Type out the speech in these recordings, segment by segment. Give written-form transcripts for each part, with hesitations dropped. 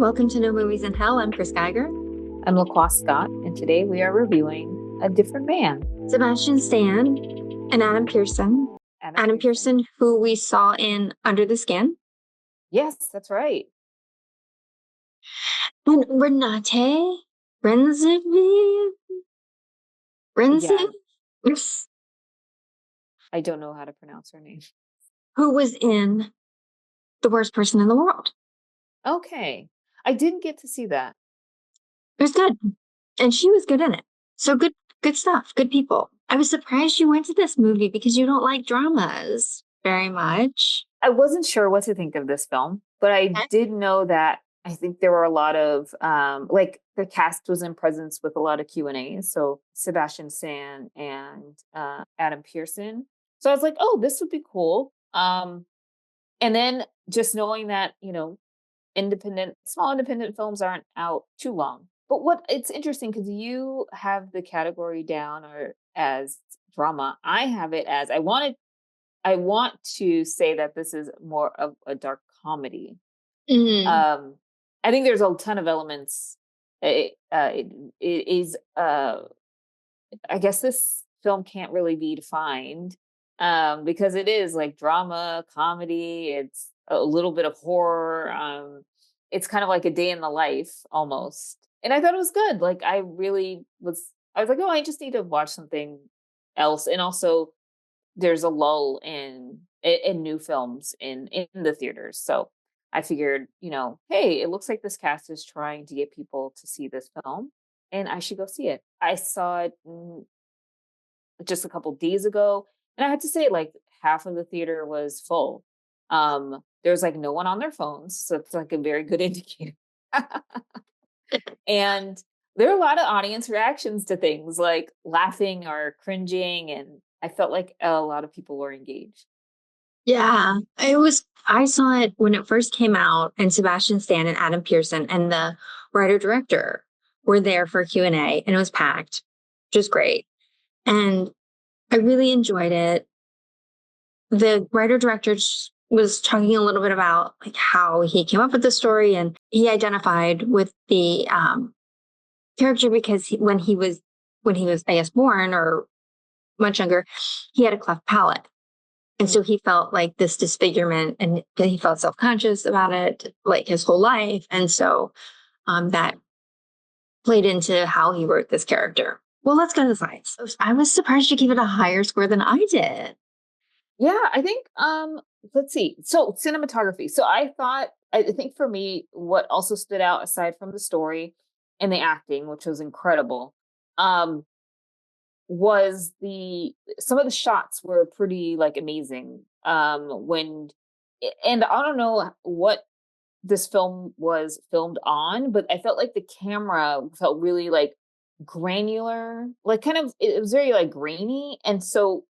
welcome to No Movies in Hell. I'm Chris Geiger. I'm LaQuas Scott, and today we are reviewing A Different Man. Sebastian Stan and Adam Pearson. Adam Pearson, who we saw in Under the Skin. Yes, that's right. And Renate Renziv. Yes. I don't know how to pronounce her name. Who was in The Worst Person in the World. Okay. I didn't get to see that. It was good. And she was good in it. So good stuff. Good people. I was surprised you went to this movie because you don't like dramas very much. I wasn't sure what to think of this film, but I did know that I think there were a lot of like the cast was in presence with a lot of Q&As. So Sebastian Stan and Adam Pearson. So I was like, oh, this would be cool. And then just knowing that, small independent films aren't out too long. But it's interesting because you have the category down or as drama. I have it as I want to say that this is more of a dark comedy. Mm. I think there's a ton of elements. It is I guess this film can't really be defined because it is like drama, comedy. It's a little bit of horror. It's kind of like a day in the life almost. And I thought it was good. Like I was like, oh, I just need to watch something else. And also there's a lull in new films in the theaters. So I figured, hey, it looks like this cast is trying to get people to see this film and I should go see it. I saw it just a couple days ago. And I had to say, like, half of the theater was full. There's like no one on their phones. So it's like a very good indicator. And there are a lot of audience reactions to things like laughing or cringing. And I felt like a lot of people were engaged. Yeah, I saw it when it first came out, and Sebastian Stan and Adam Pearson and the writer-director were there for Q&A, and it was packed, which was great. And I really enjoyed it. The writer-director was talking a little bit about like how he came up with the story, and he identified with the character because when he was, I guess, born or much younger, he had a cleft palate. And so he felt like this disfigurement and he felt self-conscious about it like his whole life. And so that played into how he wrote this character. Well, let's go to the science. I was surprised you gave it a higher score than I did. Yeah, I think, let's see. So cinematography. So I think for me, what also stood out aside from the story and the acting, which was incredible, was some of the shots were pretty like amazing. And I don't know what this film was filmed on, but I felt like the camera felt really like granular, like kind of, it was very like grainy. And so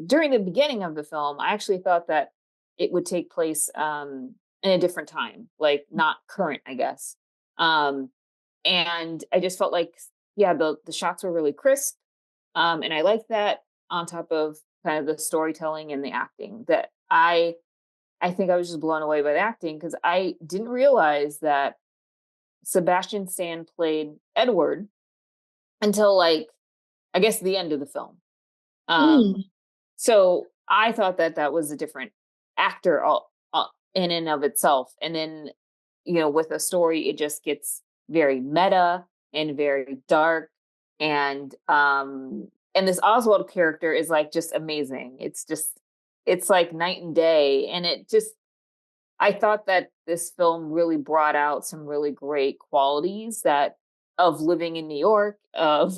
during the beginning of the film, I actually thought that it would take place in a different time, like not current, I guess. And I just felt like, yeah, the shots were really crisp. And I liked that on top of kind of the storytelling and the acting that I think I was just blown away by the acting because I didn't realize that Sebastian Stan played Edward until like, I guess the end of the film. So I thought that was a different actor in and of itself. And then, with a story, it just gets very meta and very dark. And this Oswald character is like just amazing. It's like night and day. And I thought that this film really brought out some really great qualities of living in New York, of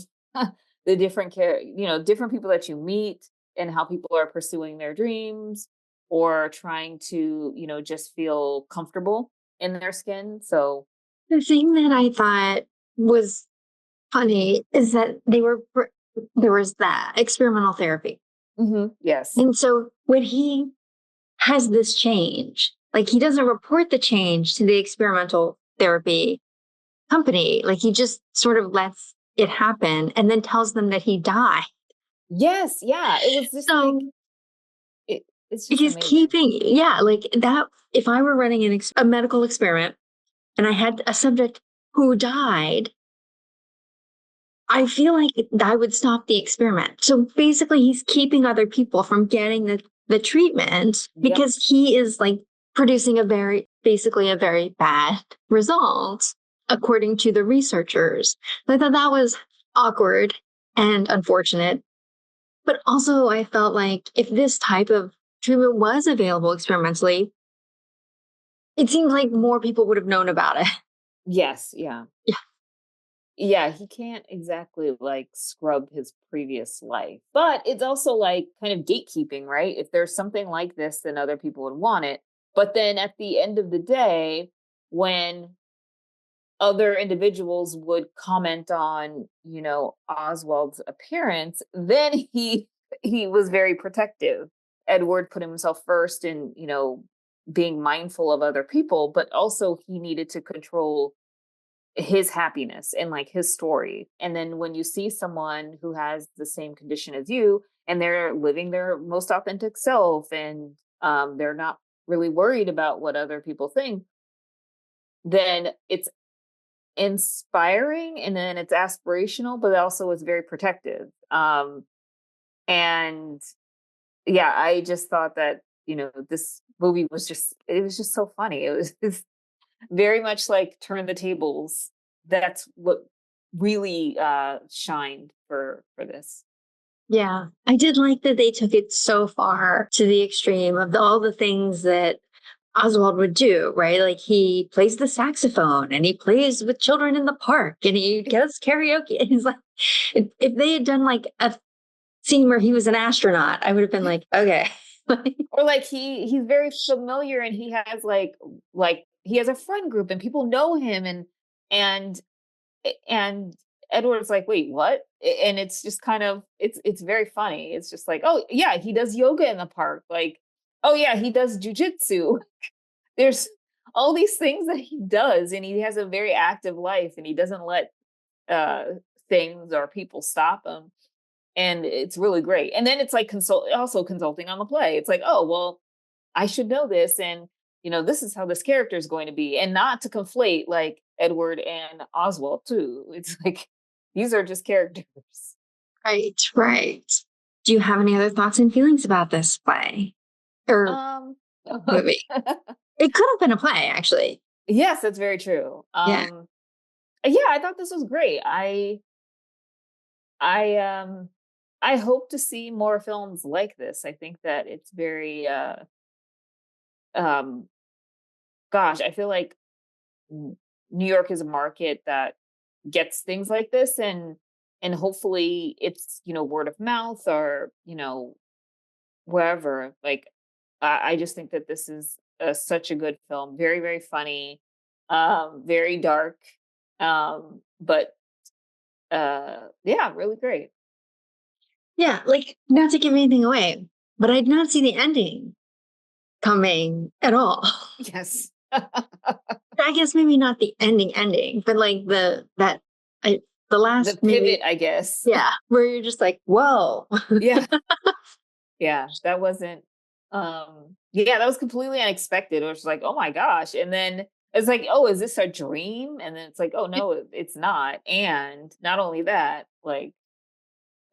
the different different people that you meet and how people are pursuing their dreams or trying to, just feel comfortable in their skin. So the thing that I thought was funny is that there was that experimental therapy. Mm-hmm. Yes. And so when he has this change, like he doesn't report the change to the experimental therapy company. Like he just sort of lets it happen and then tells them that he died. Yes. Yeah. It was just it's just he's amazing. keeping, like that. If I were running a medical experiment and I had a subject who died, I feel like I would stop the experiment. So basically, he's keeping other people from getting the treatment Yep. because he is like producing basically a very bad result, according to the researchers. So I thought that was awkward and unfortunate. But also, I felt like if this type of treatment was available experimentally, it seems like more people would have known about it. Yes. Yeah. Yeah. Yeah, he can't exactly like scrub his previous life. But it's also like kind of gatekeeping, right? If there's something like this, then other people would want it. But then at the end of the day, when other individuals would comment on, Oswald's appearance, then he was very protective. Edward put himself first in, being mindful of other people, but also he needed to control his happiness and like his story. And then when you see someone who has the same condition as you and they're living their most authentic self and they're not really worried about what other people think, then it's inspiring and then it's aspirational, but also it's very protective. And yeah, I just thought that, this movie it was just so funny. It was just very much like Turn the Tables. That's what really shined for this. Yeah, I did like that they took it so far to the extreme of all the things that Oswald would do, right? Like he plays the saxophone and he plays with children in the park and he does karaoke. And he's like, if they had done like a scene where he was an astronaut, I would have been like, okay. Or like he's very familiar and he has like he has a friend group and people know him and and Edward's like, wait, what? And it's just kind of it's very funny. It's just like, oh yeah, he does yoga in the park. Like, oh yeah, he does jujitsu. There's all these things that he does, and he has a very active life, and he doesn't let uh things or people stop him. And it's really great. And then it's like also consulting on the play. It's like, oh well, I should know this, and this is how this character is going to be, and not to conflate like Edward and Oswald too. It's like these are just characters. Right, right. Do you have any other thoughts and feelings about this play or Um, movie? It could have been a play, actually. yes, that's very true. Yeah. Yeah, I thought this was great. I I hope to see more films like this. I think that it's very um gosh, I feel like New York is a market that gets things like this, and hopefully it's word of mouth or wherever. Like I just think that this is such a good film, very very funny, very dark, but yeah, really great. Yeah, like not to give anything away, but I did not see the ending coming at all. Yes. I guess maybe not the ending, but like the The last maybe, pivot, I guess. yeah, where you're just like, whoa. Yeah. Yeah, that wasn't yeah, that was completely unexpected. It was like, "Oh my gosh." And then it's like, "Oh, is this a dream?" And then it's like, "Oh no, it's not." And not only that, like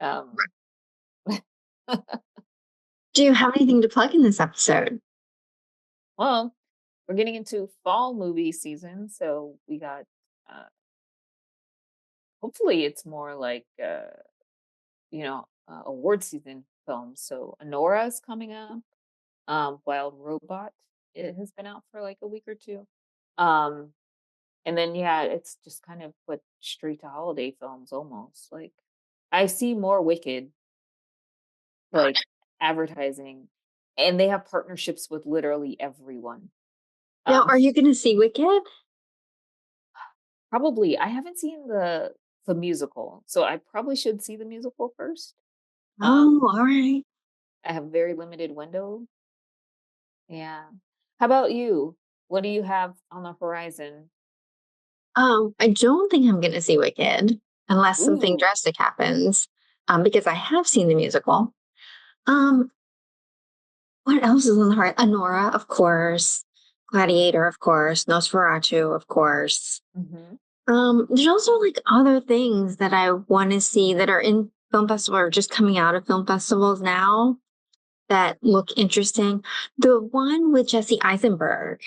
um Do you have anything to plug in this episode? well, we're getting into fall movie season, so we got uh hopefully it's more like award season films. So Anora is coming up. Wild Robot, it has been out for like a week or two. Um And then yeah, it's just kind of put straight to holiday films almost. Like I see more Wicked like advertising, and they have partnerships with literally everyone. Now, Um are you going to see Wicked? Probably I haven't seen the musical, so I probably should see the musical first. Oh, Um all right. I have very limited window. Yeah. How about you? What do you have on the horizon? I don't think I'm going to see Wicked unless something Ooh. drastic happens. Because I have seen the musical. Um, what else is on the heart? Anora, of course. Gladiator, of course, Nosferatu, of course. Mm-hmm. There's also like other things that I want to see that are in film festival or just coming out of film festivals now that look interesting. The one with Jesse Eisenberg,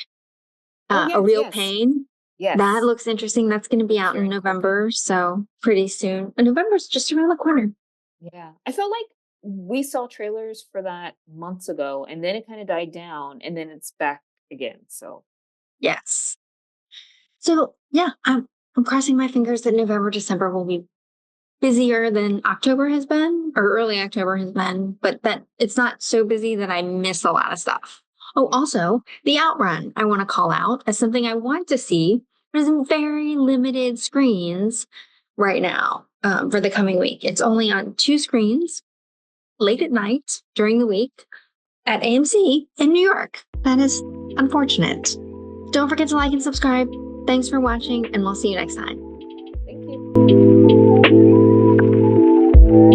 Oh A yes, Real yes, Pain, that yes. looks interesting. That's going to be With out in Kieran Culkin. November, so pretty soon. And November's just around the corner. Yeah. I felt like we saw trailers for that months ago and then it kind of died down and then it's back again. So Yes. So yeah, I'm crossing my fingers that November, December will be busier than October has been, or early October has been, but that it's not so busy that I miss a lot of stuff. Oh, yeah. also, the Outrun I want to call out as something I want to see, but is in very limited screens right now for the coming week. It's only on 2 screens late at night during the week at AMC in New York. That is unfortunate. Don't forget to like and subscribe. Thanks for watching, and we'll see you next time.